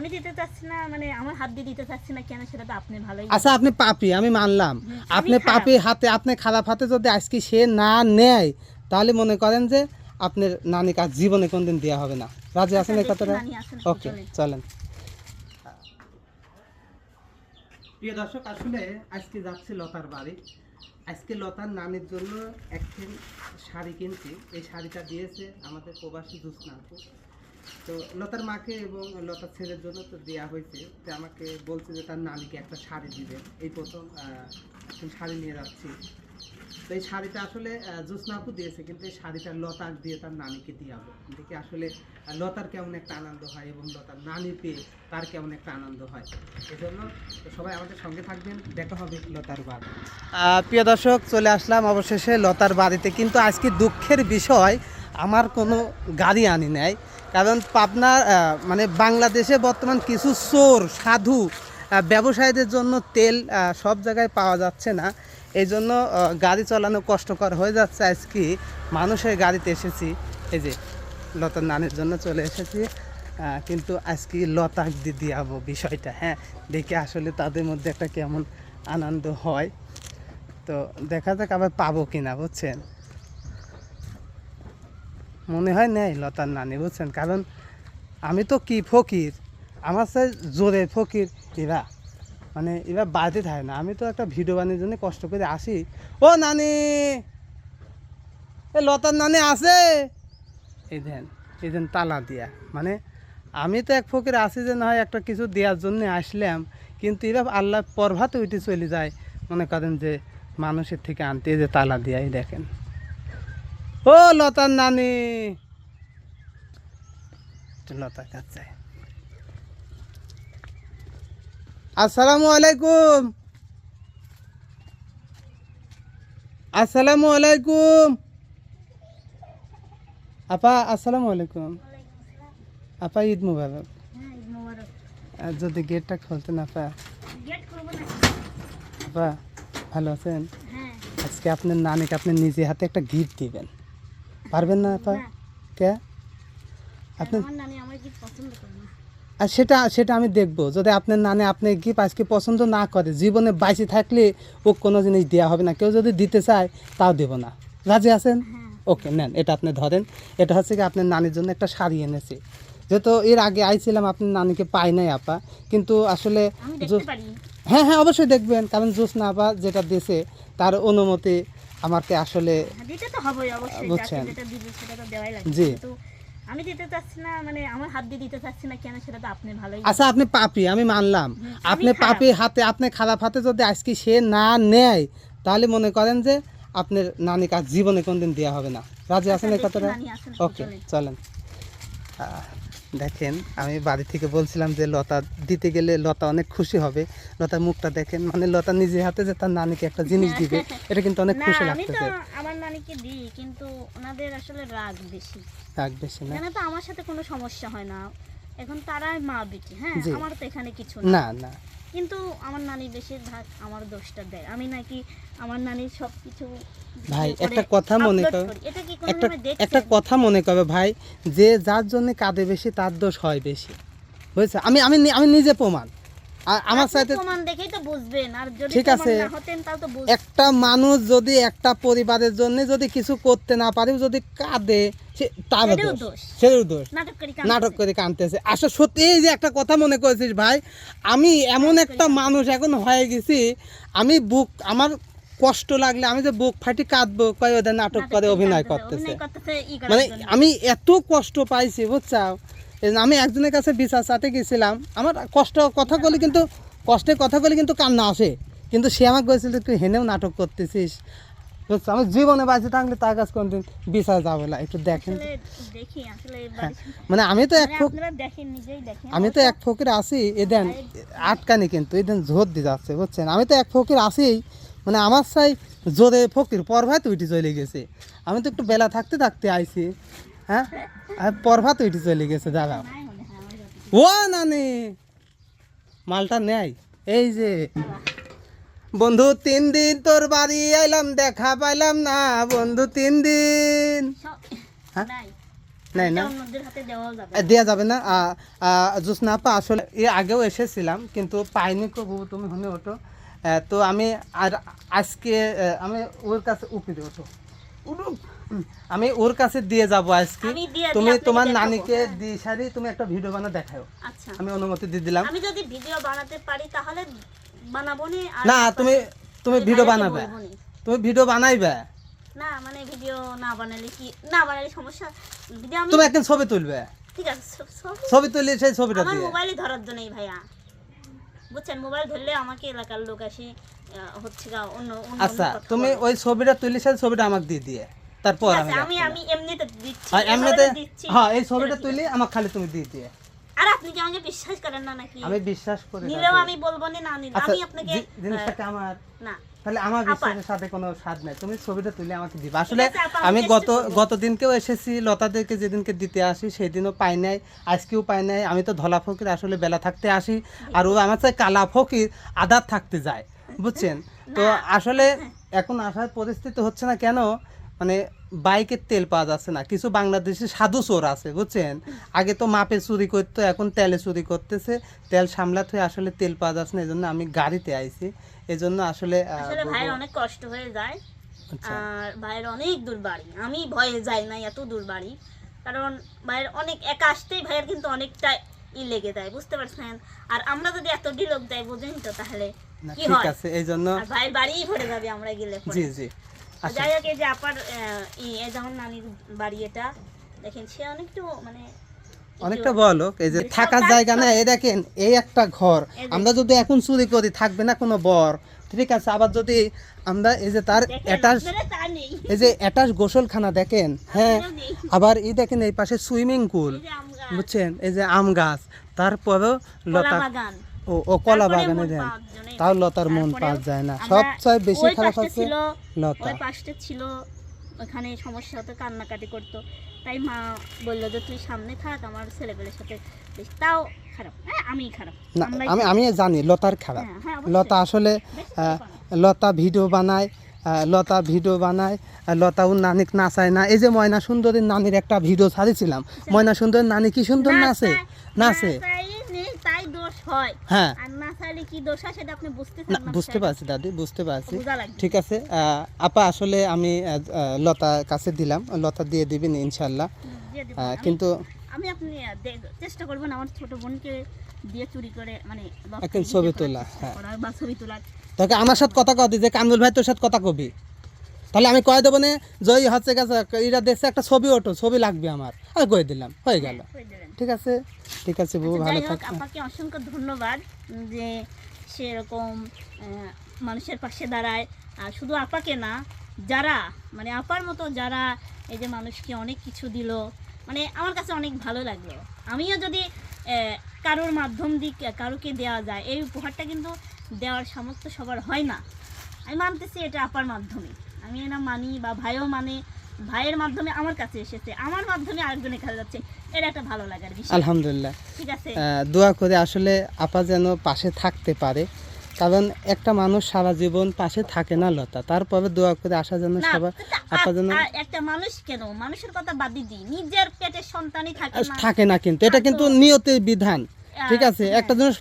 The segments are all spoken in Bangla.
আমি দিতে চাচ্ছি না, মানে আমার হাত দিয়ে দিতে চাচ্ছি না কেন সেটা তো আপনি ভালোই আচ্ছা আপনি পাপী, আমি মানলাম। আপনি খারাপ। পাপী হাতে, আপনি খারাপ হাতে যদি আজকে সে না নেয় তাহলে মনে করেন যে আপনার নানি কাজ জীবনে কোনদিন দেওয়া হবে না। রাজি আছেন এই দেখি কথাটা? নানি আসেন, ওকে, চলেন। চলেন। প্রিয় দর্শক, আসলে আজকে যাচ্ছি লতার বাড়ি। আজকে লতার নানির জন্য একটি শাড়ি কিনছি। এই শাড়িটা দিয়েছে আমাদের প্রবাসী জোৎস্না আপু। তো লতার মাকে এবং লতার ছেলের জন্য তো দেওয়া হয়েছে। তো আমাকে বলছে যে তার নানিকে একটা শাড়ি দিবে। এই প্রথম এখন শাড়ি নিয়ে যাচ্ছি। তো এই শাড়িটা আসলে জোৎস্না আপু দিয়েছে, কিন্তু এই শাড়িটা লতার দিয়ে তার নানিকে দিয়াবো। দেখি আসলে লতার কেমন একটা আনন্দ হয় এবং লতার নানি পেয়ে তার কেমন একটা আনন্দ হয়। এজন্য সবাই আমাদের সঙ্গে থাকবেন, দেখা হবে লতার বাড়ি। প্রিয় দর্শক, চলে আসলাম অবশেষে লতার বাড়িতে। কিন্তু আজকে দুঃখের বিষয়, আমার কোনো গাড়ি আনি নাই। কারণ পাবনার মানে বাংলাদেশে বর্তমান কিছু চোর সাধু ব্যবসায়ীদের জন্য তেল সব জায়গায় পাওয়া যাচ্ছে না। এই জন্য গাড়ি চালানো কষ্টকর হয়ে যাচ্ছে। আজকে মানুষের গাড়িতে এসেছি, এই যে লতার নানের জন্য চলে এসেছি। কিন্তু আজকে লতাক দিয়ে দিয়াবো বিষয়টা, হ্যাঁ, দেখে আসলে তাদের মধ্যে একটা কেমন আনন্দ হয়। তো দেখা যাক আবার পাবো কিনা, বুঝছেন। মনে হয় নেই লতার নানি, বুঝছেন। কারণ আমি তো কি ফকির, আমার সাথে জোরে ফকির এরা, মানে এবার বাড়িতে থাকে না। আমি তো একটা ভিডিও বানিয়ে জন্য কষ্ট করে আসি। ও নানি, এ লতার নানি আছে? এই দেন তালা দিয়া, মানে আমি তো এক ফকির আসি যে না হয় একটা কিছু দেওয়ার জন্য আসলাম, কিন্তু এরা আল্লাহ পরভাতে উঠে চলে যায়। মনে করেন যে মানুষের থেকে আনতে, যে তালা দিয়া, এই দেখেন। ও লতার নানি, লতার কাছে। আসসালামু আলাইকুম। আসসালামু আলাইকুম আপা, আসসালামু আলাইকুম আপা, ঈদ মুবারক। হ্যাঁ, ঈদ মোবারক। আর যদি গেটটা খুলতেন আপা। গেট করবো না? আপা ভালো আছেন? হ্যাঁ। আজকে আপনার নানিকে আপনি নিজে হাতে একটা গিফট দিবেন, পারবেন না আপা? না, কে আপনি? আমার নানি আমার কি পছন্দ করে না। আর সেটা সেটা আমি দেখবো। যদি আপনার নানি আপনার গিফট আজকে পছন্দ না করে, জীবনে বাইসে থাকলে ও কোনো জিনিস দেওয়া হবে না। কেউ যদি দিতে চায় তাও দেবো না। রাজি আছেন? হ্যাঁ। ওকে, নেন, এটা আপনি ধরেন। এটা হচ্ছে কি আপনার নানির জন্য একটা শাড়ি এনেছি। যেহেতু এর আগে আইছিলাম, আপনার নানিকে পাই নাই আপা, কিন্তু আসলে আমি দেখতে পারি। হ্যাঁ হ্যাঁ অবশ্যই দেখবেন। কারণ জোৎস্না আপা যেটা দিয়েছে তার অনুমতি আমাকে আসলে হ্যাঁ, দিতে তো হবেই অবশ্যই, যাকে বুঝছেন। যেটা দিবে সেটা তো দেওয়াই লাগবে। জি। কিন্তু আমি দিতে চাচ্ছি না, মানে আমার হাত দিয়ে দিতে চাচ্ছি না কেন সেটা তো আপনি ভালোই আচ্ছা আপনি পাপী, আমি মানলাম। আমি আপনি খারাপ। পাপী হাতে, আপনি খারাপ হাতে যদি আজকে সে না নেয় তাহলে মনে করেন যে আপনার নানি কাজ জীবনে কোনদিন দেওয়া হবে না। রাজি আছেন এই দেখি কথাটা? নানি আসেন, ওকে, চলেন। চলেন। দেখেন, আমি বাড়ি থেকে বলছিলাম যে লতা দিতে গেলে লতা অনেক খুশি হবে। লতার মুখটা দেখেন, মানে লতা নিজে হাতে যে তার নানিকে একটা জিনিস দিবে, এটা কিন্তু অনেক না, খুশি আমি তো লাগতেছে। আমার নানিকে দিই, কিন্তু ওনাদের আসলে রাগ বেশি। রাগ বেশি না? এখানে তো আমার সাথে কোনো সমস্যা হয় না। এখন তারা মা বেটি, হ্যাঁ, জি। আমার তো এখানে কিছু না। না না কিন্তু আমার নানি বেশিরভাগ আমার দোষটা দেয়। আমি নাকি আমার নানির সব কিছু ভাই, একটা কথা মনে কর, এটা কি একটা কোনোভাবে একটা দেখছেন? কথা মনে করবে ভাই, যে যার জন্য কাঁদে বেশি তার দোষ হয় বেশি, বুঝছে। আমি আমি আমি নিজে প্রমাণ। আর আমার আপনি সাথে প্রমাণ দেখেই তো বুঝবেন, আর যদি ঠিক প্রমাণ আছে, না হতেন তাও তো একটা মানুষ যদি একটা পরিবারের জন্য যদি কিছু করতে না পারে, যদি কাঁদে, তার সেটাও দোষ, দোষ। সেটাও দোষ। নাটক করে নাটক করে কাঁদতেছে। আসলে সত্যি এই যে একটা কথা মনে করেছিস ভাই, আমি এমন একটা মানুষ এখন হয়ে গেছি, আমি বুক, আমার কষ্ট লাগলে আমি যে বুক ফাটি কাঁদবো, কয় ওদের নাটক করে অভিনয় করতেছে। মানে আমি এত কষ্ট পাইছি, বুঝছাও। এই জন্য আমি একজনের কাছে বিচার চাতে গেছিলাম, আমার কষ্ট কথা বলি, কিন্তু কষ্টের কথা বলি কিন্তু কান্না আসে। কিন্তু সে আমাকে বলছিল তুই হেনেও নাটক করতেছিস, বুঝছো। আমার জীবনে বাঁচে থাকলে তার কাছে কোনদিন বিচার যাবে না। একটু দেখেন। দেখি আসলে হ্যাঁ, মানে আমি তো এক আপনারা দেখেন, নিজেই দেখেন। আমি তো এক ফকির আসি, এদেন আটকানি, কিন্তু এদেন জোর দিয়ে যাচ্ছে, বুঝছেন। আমি তো এক ফকির আসি, মানে আমার চাই জোরে ফকির পরভাতে উঠে চলে গেছে। আমি তো একটু বেলা থাকতে থাকতে আইছি, হ্যাঁ, আর পরভাতে উঠে চলে গেছে। দাঁড়াও, নাই মনে হয় আমার যতটুকু। ও নানি মালটা নেয়। এই যে বন্ধু 3 দিন তোর বাড়ি আইলাম, দেখা পাইলাম না বন্ধু 3 দিন। সব- হ্যাঁ? নাই। নেয় না, অন্যদের হাতে দেওয়াও যাবে দেওয়া যাবে না। জোসনা আপা আসলে এর আগেও এসেছিলাম কিন্তু পাইনি কো বাবু, তুমি শুনে ওঠো। তো আমি আর আজকে আমি ওর কাছে উপরে ওঠো, আমি ওর কাছে দিয়ে যাব আজকে। আমি দিয়ে তুমি আপনাকে তোমার দেখাবো, নানিকে হ্যাঁ। দিয়ে সারি তুমি একটা ভিডিও বানা দেখাও, আচ্ছা আমি অনুমতি দিয়ে দিলাম। আমি যদি ভিডিও বানাতে পারি তাহলে বানাবো নি, আর না তুমি তুমি আমি ভিডিও ভাইয়াকে বানাবে, বলবো নি। তুমি ভিডিও বানাইবে, না মানে ভিডিও না বানালে কি, না বানালে সমস্যা, ভিডিও আমি তুমি একদিন ছবি তুলবে, ঠিক আছে ছবি তুললে সেই ছবিটা আমার দিয়ে। মোবাইলে ধরার জন্যই ভাইয়া, বুঝছেন, মোবাইল ধরলে আমাকে এলাকার লোক আসে হচ্ছে গা অন্য অন্য আচ্ছা কথা তুমি বলে। ওই ছবিটা তুললে সেই ছবিটা আমাকে দিয়ে দিয়ে, তারপর ঠিক আমি আছে, দেখবো। আমি এমনিতে দিচ্ছি, আর এমনিতে এভাবে দিচ্ছি। হ্যাঁ এই ছবিটা সেটা ঠিক তুললে আছে। আমাকে খালি তুমি দিয়ে দিয়ে। আর আপনি কি আমাকে বিশ্বাস করেন না নাকি? আমি বিশ্বাস করি না নিলেও যে- আমি বলবো না নিলে আচ্ছা, আমি আপনাকে জিনিসটাকে আমার না তাহলে আমার আপা। বিশ্বাসের সাথে কোনো স্বাদ নাই, তুমি ছবিটা তুলে আমাকে দিবা। আসলে আছে, আপা, আমি আমি গত চেষ্টা করবো। গতদিনকেও এসেছি, লতাদেরকে যেদিনকে দিতে আসি সেদিনও পাই নাই, আজকেও পাই নাই। আমি তো ধলা ফকির আসলে বেলা থাকতে আসি, আর ও আমার চাই কালা ফকির আদার থাকতে যায়, বুঝছেন। তো আসলে এখন আসার পরিস্থিতি হচ্ছে না কেন, মানে বাইকের তেল পাওয়া যাচ্ছে না। কিছু বাংলাদেশি সাধু চোর আছে, বুঝছেন। আগে তো মাপে চুরি করতো, এখন তেলে চুরি করতেছে। তেল সামলাতে হয়ে আসলে তেল পাওয়া যাচ্ছে না, এই জন্য আমি গাড়িতে আইছি। এই জন্য আসলে আসলে ভাইয়ের অনেক কষ্ট হয়ে যায়, আচ্ছা। আর ভাইয়ের অনেক দূর বাড়ি, আমি ভয়ে যাই না এত দূর বাড়ি, কারণ ভাইয়ের অনেক একা আসতেই ভাইয়ের কিন্তু অনেকটা লেগে যায়, বুঝতে পারছেন। আর আমরা যদি এত ডিলক দেয় বোঝেন তো তাহলে না, কি ঠিক হয়, আছে, এই জন্য আর ভাইয়ের বাড়িই ভরে যাবে আমরা গেলে পরে। জি জি আচ্ছা যাই হোক, এই যে আপার এই যেমন নানির বাড়ি এটা দেখেন, সে অনেকটু মানে অনেকটা বলো, এই যে মানে থাকার সরকার- জায়গা না, এই দেখেন এই একটা ঘর, এই যে- আমরা যদি এখন চুরি করি থাকবে না কোনো বর, ঠিক আছে। আবার যদি আমরা এই যে তার দেখেন, অ্যাটাচ, আপনারা তা নেই, এই যে অ্যাটাচ গোসলখানা দেখেন, হ্যাঁ। আপনারা নেই। আবার এই দেখেন এই পাশে সুইমিং পুল, এই যে আম গাছ, বুঝছেন, এই যে আম গাছ, তারপরেও কলা লতা, বাগান, ও কলা তারপরে বাগানে মন দেন, পাওয়া জন্যই- তাও লতার মন তারপরেও পাওয়া যায় না। আমরা সবচেয়ে বেশি ওই খারাপ পাশে হচ্ছে ছিল, লতা। ওই পাশটা ছিল, ওখানে সমস্যা হতো, কান্নাকাটি করতো, তাই মা বললো যে তুই সামনে থাক, আমার ছেলেপেলের সাথে তাও খারাপ, হ্যাঁ আমি খারাপ, না আমরাই আমি জানি লতার খারাপ। হ্যাঁ, হ্যাঁ, অবশ্যই। লতা আসলে লতা ভিডিও বানায়, লতা ভিডিও বানায়, লতা ওর নানিক নাচায় না। এই যে ময়না সুন্দরীর নানির একটা ভিডিও ছাড়িয়েছিলাম, ময়না সুন্দরীর নানি কি সুন্দর নাচে, নাচে, তাই দোষ হয়, হ্যাঁ। আর না চাইলে কি দোষ হয় সেটা আপনি বুঝতে না চান না, বুঝতে পারছি দাদি, বুঝতে পারছি। বোঝা লাগবে। ঠিক আছে আপা, আসলে আমি লতা কাছে দিলাম, লতা দিয়ে দিবেন ইনশাল্লাহ। দিয়ে দিবো। কিন্তু আমি আপনি চেষ্টা করবেন আমার ছোট বোনকে দিয়ে চুরি করে মানে এখন ছবি তোলা, হ্যাঁ। বা ছবি তোলার, তোকে আমার সাথে কথা কদি যে কামরুল ভাই তোর সাথে কথা কবি, তাহলে আমি কয়ে দেবো না জয়ী হচ্ছে গেছে এরা দেখছে একটা ছবি ওঠো, ছবি লাগবে আমার, আমি কয়ে দিলাম, হয়ে গেল। করে দেবেন। ঠিক আছে, ঠিক আছে বউ, আচ্ছা, ভালো যাই হোক, থাক। আপনাকে অসংখ্য ধন্যবাদ যে সেরকম মানুষের পাশে দাঁড়ায়, আর শুধু আপাকে না, যারা মানে আপার মতো যারা এই যে মানুষকে অনেক কিছু দিল, মানে আমার কাছে অনেক ভালো লাগলো। আমিও যদি কারোর মাধ্যম দিক কারোকে দেওয়া যায়, এই উপহারটা কিন্তু দেওয়ার সামর্থ্য সবার হয় না। আমি মানতেছি এটা আপার মাধ্যমে, আমি না মানি বা ভাইও মানে, ভাইয়ের মাধ্যমে আমার কাছে এসেছে, আমার মাধ্যমে আরেকজনের কাছে যাচ্ছে, এটা একটা ভালো লাগার বিষয়। আলহামদুলিল্লাহ, ঠিক আছে, দোয়া করে আসলে আপা যেন পাশে থাকতে পারে, কারণ একটা মানুষ সারা জীবন পাশে থাকে না লতা, তারপরে দোয়া করে আসা যেন না, সবার আপা যেন একটা মানুষ কেন, মানুষের কথা বাদ দিই, নিজের পেটের সন্তানই থাকে না, থাকে না, কিন্তু এটা কিন্তু নিয়তির বিধান। ঠিক আছে, একটা জিনিস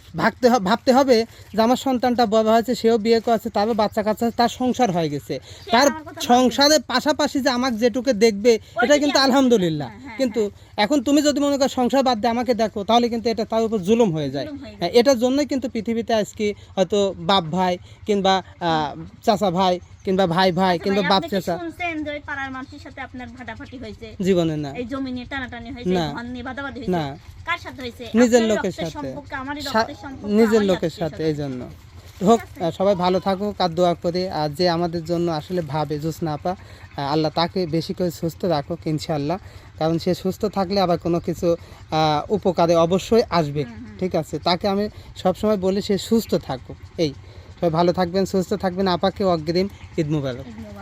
ভাবতে হবে যে আমার সন্তানটা বড় হয়েছে, সেও বিয়ে করেছে, তারও বাচ্চা কাচ্চা, তার সংসার হয়ে গেছে, তার আমার কথা সংসারের পাশাপাশি যে আমাকে যেটুকু দেখবে এটা কিন্তু আমি- আলহামদুলিল্লাহ। হ্যাঁ, কিন্তু এখন তুমি যদি মনে করো সংসার বাদ দিয়ে আমাকে দেখো, তাহলে কিন্তু এটা তার উপর জুলুম হয়ে যায়। জুলুম হয়ে যায়। হ্যাঁ, এটার জন্যই কিন্তু পৃথিবীতে আজকে হয়তো বাপ ভাই কিংবা চাচা ভাই কিংবা ভাই ভাই আচ্ছা কিংবা ভাই, বাপ আপনি কি চাচা শুনছেন যে ওই পাড়ার মানুষের সাথে আপনার ভাটাফাটি হয়েছে, জীবনে না, এই জমি নিয়ে টানাটানি হয়েছে, না। ধন নিয়ে বাদাবাদি না। হয়েছে, কার সাথে হয়েছে? নিজের আপনার লোকের রক্তের সাথে, সম্পর্ক, আমারই সা- রক্তের সম্পর্ক, নিজের আমারই লোকের আত্মীয় সাথে, স্বজন। এই জন্য হোক। সবাই ভালো থাকুক আর দোয়া করি, আর যে আমাদের জন্য আসলে ভাবে জোসনা আপা, আল্লাহ তাকে বেশি করে সুস্থ রাখুক ইনশাআল্লাহ, কারণ সে সুস্থ থাকলে আবার কোনো কিছু উপকারে অবশ্যই আসবে। ঠিক আছে, তাকে আমি সবসময় বলি সে সুস্থ থাকুক। এই সবাই ভালো থাকবেন, সুস্থ থাকবেন, আপাকে অগ্রিম ঈদ মুবারক। ঈদ মোবারক।